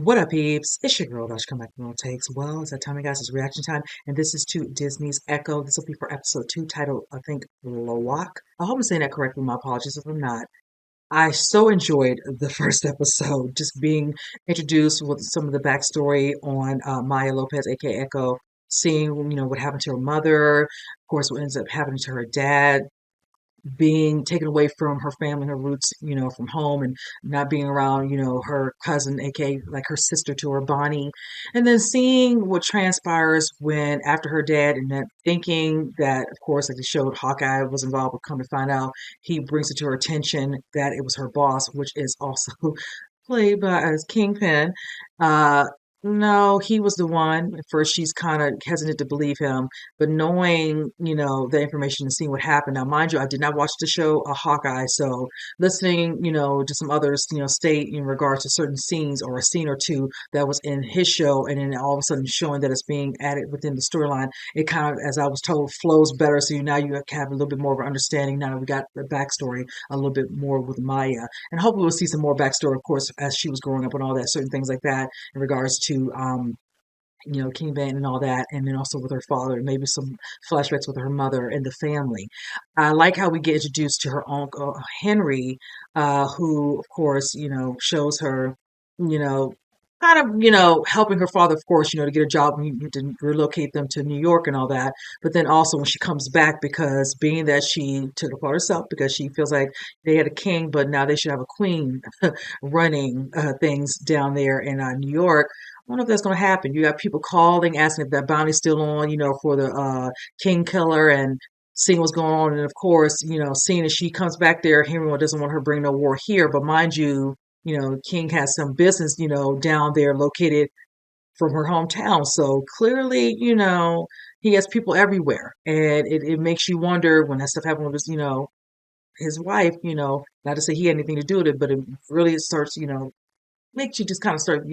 What up, peeps? It's your girl, Dash. Come back from takes. Well, it's that time, guys. It's reaction time, and this is to Disney's Echo. This will be for episode 2, titled, I think, LOWAK. I hope I'm saying that correctly. My apologies if I'm not. I so enjoyed the first episode, just being introduced with some of the backstory on Maya Lopez, aka Echo, seeing what happened to her mother, of course, what ends up happening to her dad, being taken away from her family, her roots, from home and not being around, her cousin, aka like her sister to her, Bonnie, and then seeing what transpires when after her dad and then thinking that, of course, like they showed Hawkeye was involved, but come to find out he brings it to her attention that it was her boss, which is also played by as Kingpin. Uh, no, he was the one. At first, she's kind of hesitant to believe him, but knowing, the information and seeing what happened. Now, mind you, I did not watch the show Hawkeye, so listening, to some others, state in regards to certain scenes or a scene or two that was in his show, and then all of a sudden showing that it's being added within the storyline, it kind of, as I was told, flows better. So now you have a little bit more of an understanding. Now that we got the backstory a little bit more with Maya, and hopefully we'll see some more backstory, of course, as she was growing up and all that, certain things like that in regards to King Van and all that, and then also with her father, maybe some flashbacks with her mother and the family. I like how we get introduced to her uncle Henry, who, of course, shows her, you know, kind of, helping her father, of course, to get a job and to relocate them to New York and all that. But then also when she comes back, because being that she took it upon herself, because she feels like they had a king, but now they should have a queen running things down there in New York. I don't know if that's going to happen. You got people calling, asking if that bounty's still on, for the king killer, and seeing what's going on. And of course, seeing as she comes back there, Henry doesn't want her to bring no war here. But mind you, King has some business, down there located from her hometown. So clearly, he has people everywhere. And it makes you wonder when that stuff happened with his wife, not to say he had anything to do with it, but it really starts, makes you just kind of start,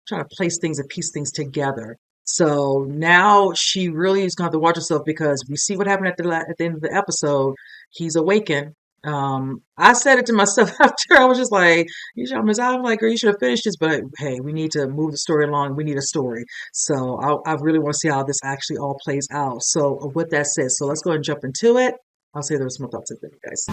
trying to place things and piece things together. So now she really is going to have to watch herself, because we see what happened at the end of the episode. He's awakened. I said it to myself after. I was just like, I'm like, girl, you should have finished this, but hey, we need to move the story along. We need a story. So I really want to see how this actually all plays out. So with that said, so let's go ahead and jump into it. I'll say there's some thoughts with you guys.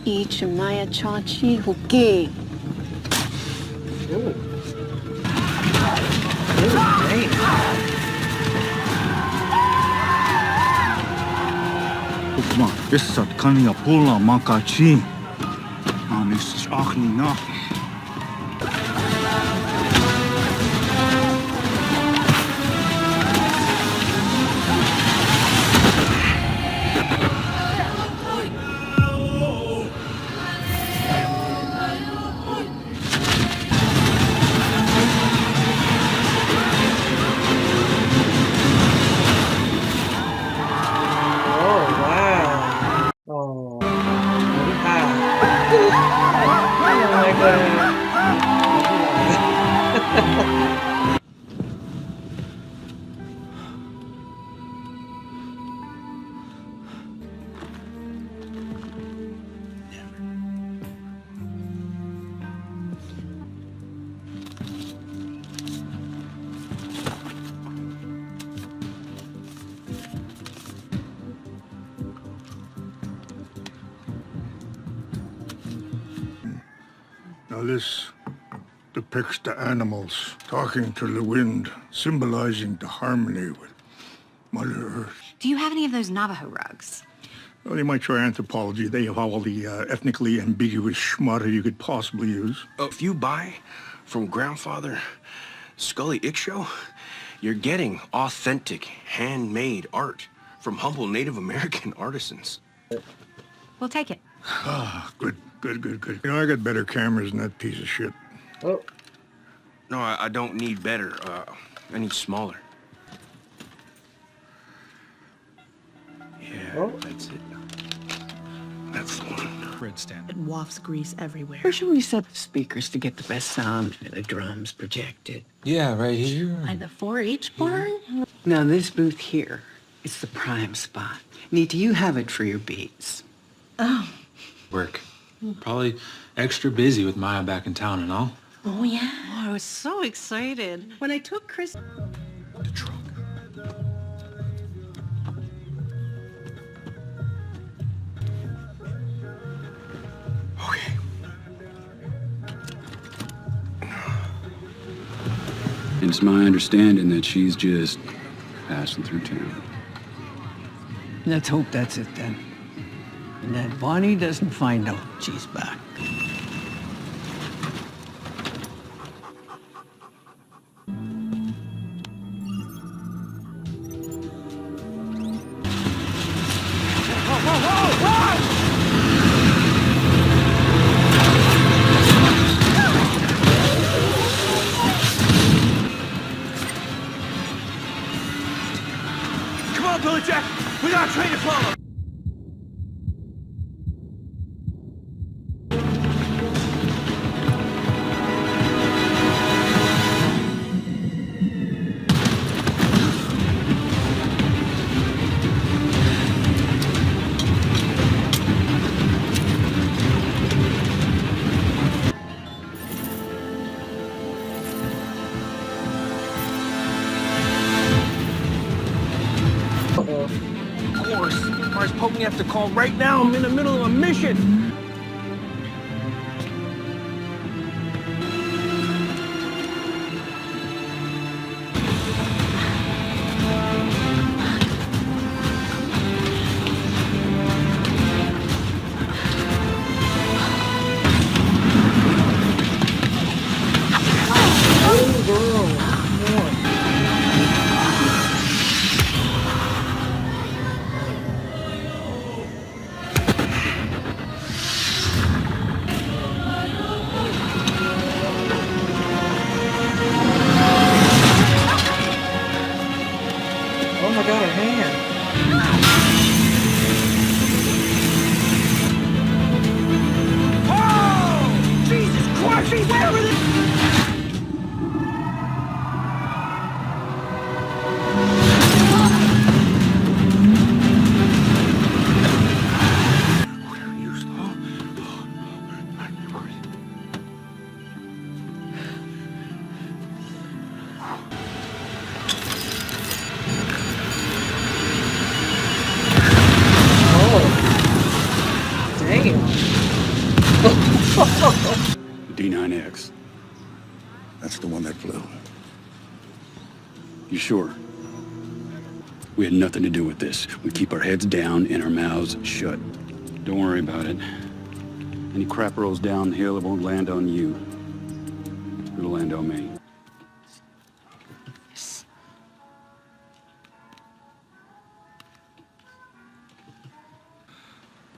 이 춤나야 차치 후기. Ooh. Dang. Ukma, issat kania pulla makachi. Anis achni na. Oh, wow. Oh, hi. Oh my God. Now this depicts the animals talking to the wind, symbolizing the harmony with Mother Earth. Do you have any of those Navajo rugs? Well, you might try anthropology. They have all the ethnically ambiguous schmata you could possibly use. If you buy from Grandfather Scully Ickshow, you're getting authentic, handmade art from humble Native American artisans. We'll take it. Ah, good. I got better cameras than that piece of shit. Oh, No, I don't need better. I need smaller. Yeah, Oh. that's it. That's the one. Red stand. It wafts grease everywhere. Where should we set the speakers to get the best sound for the drums projected? Yeah, right here. By the 4-H barn? Now, this booth here is the prime spot. Nita, you have it for your beats. Work. Probably extra busy with Maya back in town and all. Oh, yeah. Oh, I was so excited. When I took Chris... The truck. Okay. It's my understanding that she's just passing through town. Let's hope that's it then. And that Bonnie doesn't find out she's back. Come on, Billy Jack! We got a train to follow! Of course. Mars Pope me have to call right now. I'm in the middle of a mission. Oh my God, her hand. Oh! Jesus Christ! Where are they? Whatever you saw. Oh. Damn. D9X. That's the one that flew. You sure? We had nothing to do with this. We keep our heads down and our mouths shut. Don't worry about it. Any crap rolls downhill, it won't land on you. It'll land on me.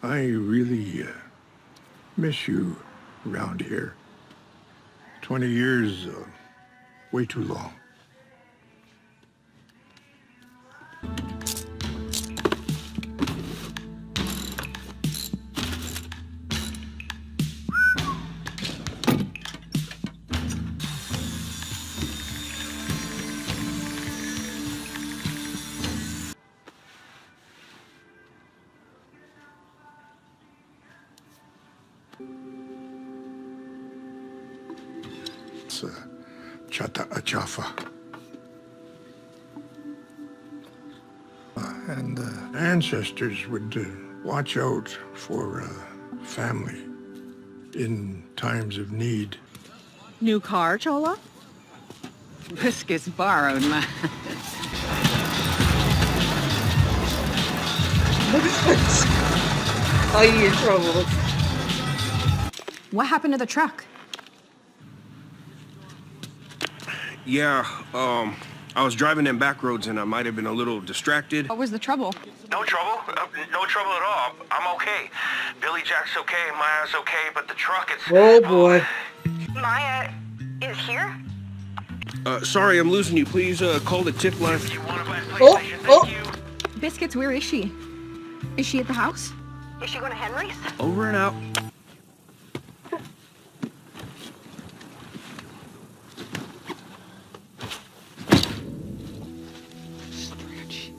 I really miss you around here. 20 years, way too long. It's Chata Achafa. And the ancestors would watch out for family in times of need. New car, Chola? Fisk is borrowed, man. Look at this. Oh, you're in trouble. What happened to the truck? Yeah, I was driving them back roads and I might have been a little distracted. What was the trouble? No trouble. No trouble at all. I'm okay. Billy Jack's okay, Maya's okay, but the truck, it's... Oh boy. Maya is here? Sorry, I'm losing you. Please, call the tip left. Oh, oh. Biscuits, where is she? Is she at the house? Is she going to Henry's? Over and out. Stretch.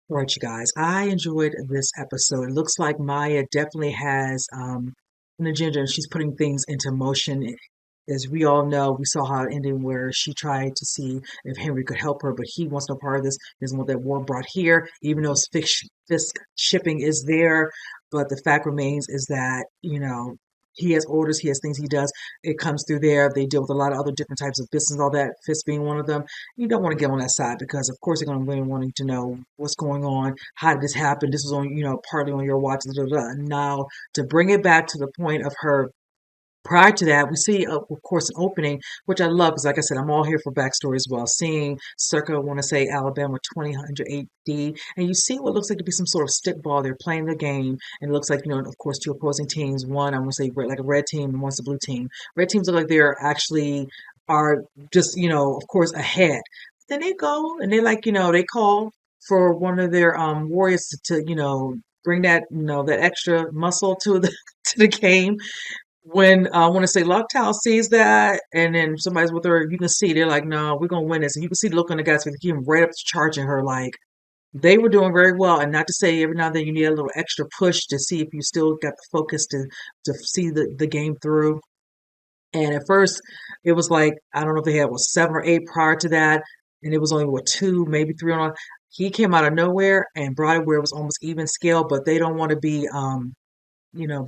All right, you guys. I enjoyed this episode. It looks like Maya definitely has an agenda and she's putting things into motion. As we all know, we saw how it ended where she tried to see if Henry could help her, but he wants no part of this. He doesn't want that war brought here, even though Fisk shipping is there. But the fact remains is that, he has orders, he has things he does. It comes through there. They deal with a lot of other different types of business, all that, Fisk being one of them. You don't want to get on that side because, of course, they're going to really wanting to know what's going on. How did this happen? This was on, partly on your watch. Da, da, da. Now, to bring it back to the point of her prior to that, we see, of course, an opening, which I love because, like I said, I'm all here for backstory as well. Seeing circa, I want to say, Alabama 2000 AD, and you see what looks like to be some sort of stickball. They're playing the game, and it looks like, of course, two opposing teams. One, I want to say, like a red team, and one's a blue team. Red teams look like they're actually are just, of course, ahead. Then they go and they they call for one of their warriors to bring that that extra muscle to the to the game when I want to say Locktown sees that, and then somebody's with her, you can see they're like, "No, we're gonna win this," and you can see the look on the guys' face. He came right up to charging her, like they were doing very well. And not to say every now and then you need a little extra push to see if you still got the focus to see the game through. And at first, it was like I don't know if they had was 7 or 8 prior to that, and it was only what 2, maybe 3 on. He came out of nowhere and brought it where it was almost even scale, but they don't want to be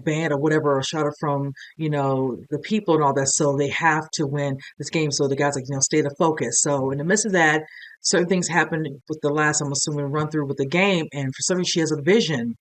banned or whatever, or shut it from, the people and all that. So they have to win this game. So the guys like, stay the focus. So in the midst of that, certain things happen with the last, I'm assuming, run through with the game. And for some reason, she has a vision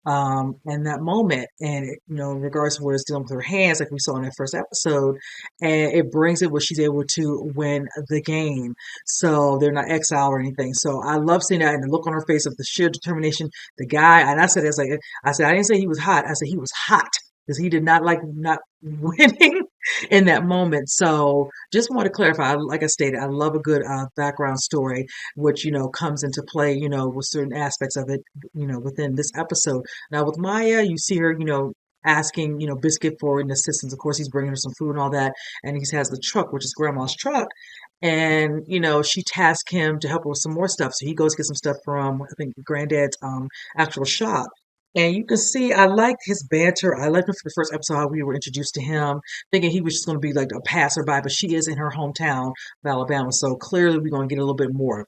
in that moment. And, in regards to where it's dealing with her hands, like we saw in that first episode, and it brings it where she's able to win the game. So they're not exiled or anything. So I love seeing that and the look on her face of the sheer determination. The guy, and I said, I said, I didn't say he was hot. I said he was hot because he did not like not winning in that moment. So just want to clarify, like I stated, I love a good background story, which, comes into play, with certain aspects of it, within this episode. Now with Maya, you see her, asking, Biscuit for an assistance. Of course, he's bringing her some food and all that. And he has the truck, which is grandma's truck. And, she tasked him to help her with some more stuff. So he goes get some stuff from, I think, granddad's actual shop. And you can see, I liked his banter. I liked him for the first episode, how we were introduced to him, thinking he was just going to be like a passerby, but she is in her hometown of Alabama. So clearly we're going to get a little bit more.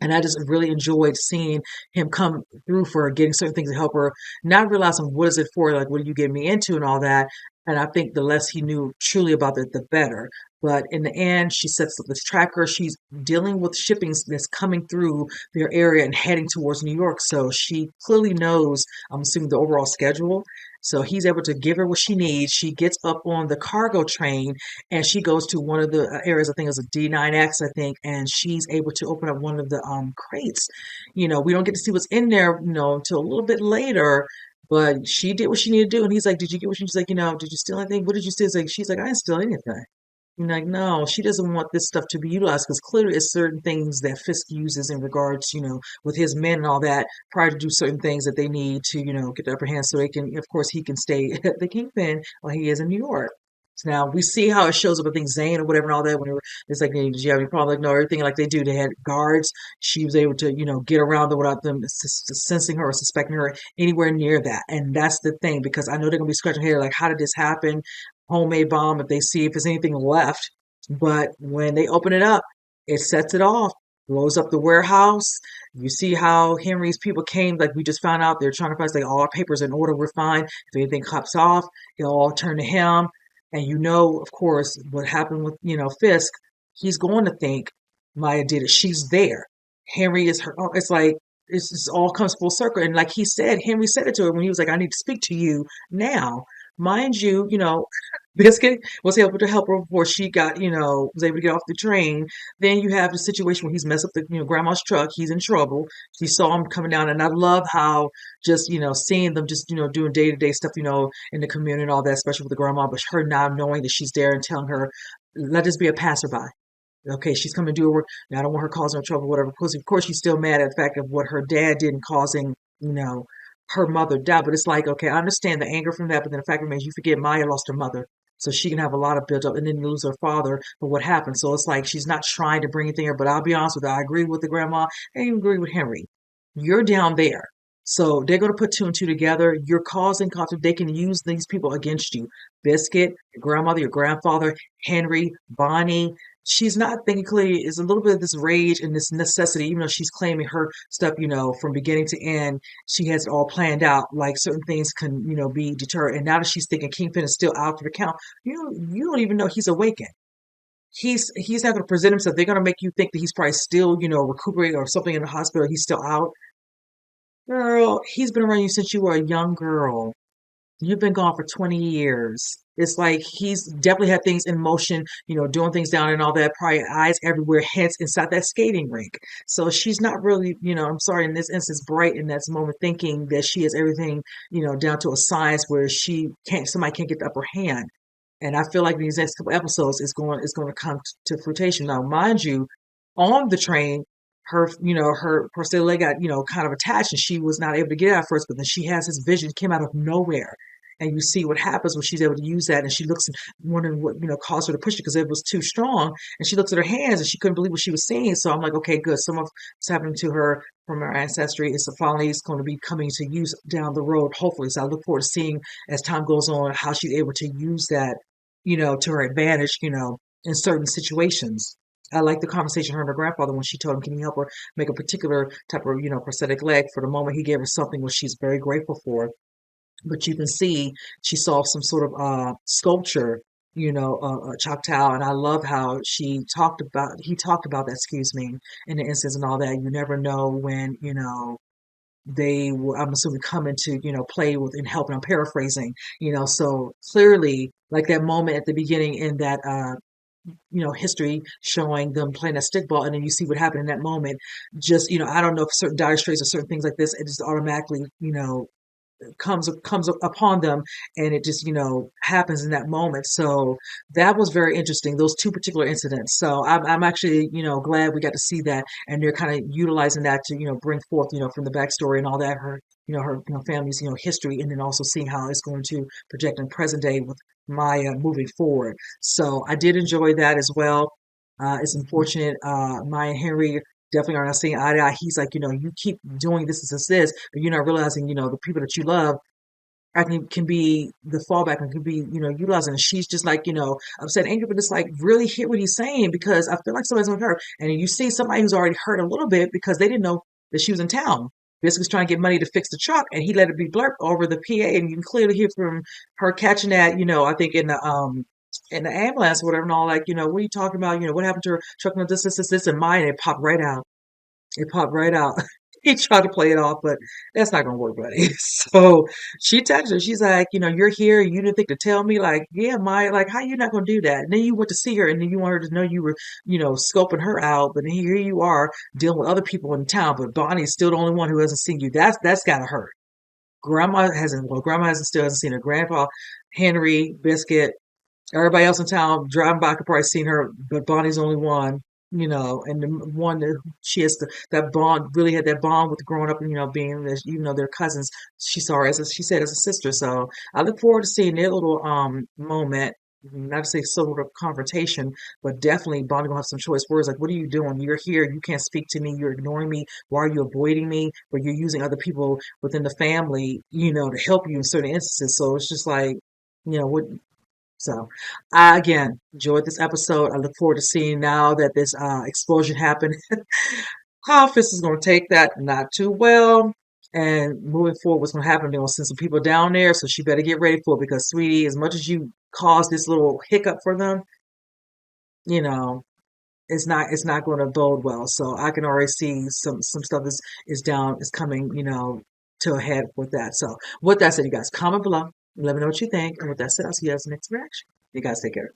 And I just really enjoyed seeing him come through for her, getting certain things to help her, not realizing what is it for, like what are you getting me into and all that. And I think the less he knew truly about it, the better. But in the end, she sets up this tracker. She's dealing with shippings that's coming through their area and heading towards New York. So she clearly knows, I'm assuming, the overall schedule. So he's able to give her what she needs. She gets up on the cargo train and she goes to one of the areas, I think it was a D9X, I think, and she's able to open up one of the crates. We don't get to see what's in there, until a little bit later. But she did what she needed to do. And he's like, did you get what she's like, did you steal anything? What did you steal? She's like, I didn't steal anything. And like, no, she doesn't want this stuff to be utilized because clearly it's certain things that Fisk uses in regards, with his men and all that prior to do certain things that they need to, get the upper hand so they can, of course, he can stay at the kingpin while he is in New York. So now we see how it shows up, I think, Zane or whatever and all that. When it's like, did you have any problem? Like, no, everything like they do. They had guards. She was able to, get around them without them sensing her or suspecting her anywhere near that. And that's the thing, because I know they're going to be scratching their head like, how did this happen? Homemade bomb, if they see if there's anything left. But when they open it up, it sets it off, blows up the warehouse. You see how Henry's people came, like we just found out, they're trying to find, like, all our papers in order, we're fine. If anything pops off, it'll all turn to him. And of course, what happened with, Fisk, he's going to think Maya did it. She's there. Henry is her. It's like, it's all comes full circle. And like he said, Henry said it to her when he was like, I need to speak to you now. Mind you, Biscuit was able to help her before she got, was able to get off the train. Then you have the situation where he's messed up the, grandma's truck. He's in trouble. She saw him coming down. And I love how just, seeing them just, doing day to day stuff, in the community and all that, especially with the grandma, but her now knowing that she's there and telling her, let this be a passerby. Okay, she's coming to do her work. Now, I don't want her causing her trouble, whatever. Because of course, she's still mad at the fact of what her dad did in causing, you know, her mother die. But it's like, okay, I understand the anger from that, but then the fact remains, you forget Maya lost her mother, so she can have a lot of build up, and then lose her father for what happened. So it's like she's not trying to bring anything here. But I'll be honest with you, I agree with the grandma. I even agree with Henry. You're down there. So they're going to put two and two together. You're causing conflict. They can use these people against you. Biscuit, your grandmother, your grandfather, Henry, Bonnie. She's not thinking clearly. It's a little bit of this rage and this necessity, even though she's claiming her stuff, from beginning to end, she has it all planned out. Like certain things can, be deterred. And now that she's thinking Kingpin is still out for the count, you don't even know he's awakened. He's not going to present himself. They're going to make you think that he's probably still, recuperating or something in the hospital. He's still out. Girl, he's been around you since you were a young girl. You've been gone for 20 years. It's like he's definitely had things in motion, doing things down and all that, probably eyes everywhere, hence inside that skating rink. So she's not really, I'm sorry, in this instance, bright in that moment, thinking that she has everything, down to a science where somebody can't get the upper hand. And I feel like these next couple episodes is going to come to fruition. Now, mind you, on the train, her prosthetic leg got, kind of attached, and she was not able to get out first, but then she has this vision, came out of nowhere. And you see what happens when she's able to use that, and she looks and wondering what, caused her to push it because it was too strong. And she looks at her hands and she couldn't believe what she was seeing. So I'm like, okay, good. Some of what's happening to her from her ancestry is finally is going to be coming to use down the road, hopefully. So I look forward to seeing as time goes on how she's able to use that, to her advantage, in certain situations. I like the conversation her and her grandfather when she told him, can you help her make a particular type of, prosthetic leg? For the moment, he gave her something which she's very grateful for. But you can see she saw some sort of sculpture, Choctaw, and I love how he talked about that, excuse me, in the instance and all that. You never know when, they will, I'm assuming, come into, play with and help, and I'm paraphrasing, so clearly, like that moment at the beginning in that, history showing them playing that stickball, and then you see what happened in that moment. Just, I don't know if certain dire straits or certain things like this, it just automatically, comes upon them, and it just happens in that moment. So that was very interesting, those two particular incidents. So I'm actually glad we got to see that, and they're kind of utilizing that to bring forth from the backstory and all that, her family's history, and then also seeing how it's going to project in present day with Maya moving forward. So I did enjoy that as well. It's unfortunate Maya and Henry definitely are not seeing eye to eye. He's like, you keep doing this, but you're not realizing, the people that you love can be the fallback and can be, utilizing. And she's just like, upset, angry, but it's like really hear what he's saying, because I feel like somebody's gonna hurt. And you see somebody who's already hurt a little bit because they didn't know that she was in town. Basically was trying to get money to fix the truck, and he let it be blurred over the PA, and you can clearly hear from her catching that, I think in the ambulance or whatever, and all, like, what are you talking about? What happened to her truck? No, this, and mine. And it popped right out. It popped right out. He tried to play it off, but that's not gonna work, buddy. So she texted her. She's like, you're here. You didn't think to tell me. Like, yeah, Maya. Like, how you not gonna do that? And then you went to see her, and then you want her to know you were, scoping her out. But here you are dealing with other people in town. But Bonnie's still the only one who hasn't seen you. That's gotta hurt. Grandma hasn't seen her. Grandpa, Henry, Biscuit, everybody else in town driving by could probably seen her, but Bonnie's the only one, and the one that she has that bond, really had that bond with growing up, and being, even though they're cousins, she saw her she said, as a sister. So I look forward to seeing their little moment. Not to say sort of confrontation, but definitely Bonnie gonna have some choice words like, "What are you doing? You're here. You can't speak to me. You're ignoring me. Why are you avoiding me? But you're using other people within the family, to help you in certain instances." So it's just like, what. So I again enjoyed this episode. I look forward to seeing now that this explosion happened, how Fisk is going to take that not too well. And moving forward, what's going to happen? They're going to send some people down there, so she better get ready for it, because, sweetie, as much as you cause this little hiccup for them, you know, it's not going to bode well. So I can already see some stuff is coming, to a head with that. So with that said, you guys comment below. Let me know what you think. And with that said, I'll see you guys next reaction. You guys take care.